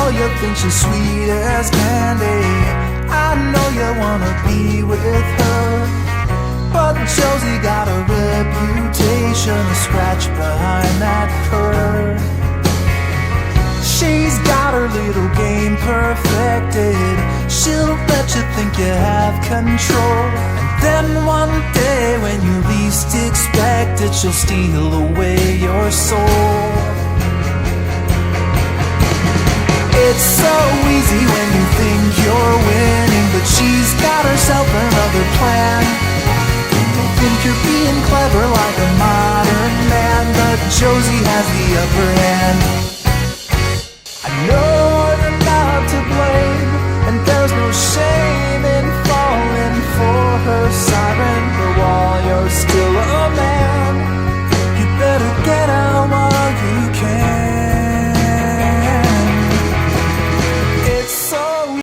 know you think she's sweet as candy. I know you wanna be with her, but Josie got a reputation to scratch behind that curve. She's got her little game perfected. She'll let you think you have control, and then one day when you least expect it, she'll steal away your soul. It's so easy when you think you're winning, but she's got herself another plan. Don't think you're being clever like a modern man, but Josie has the upper hand. I know you're not to blame, and there's no shame in falling for her siren, but while you're still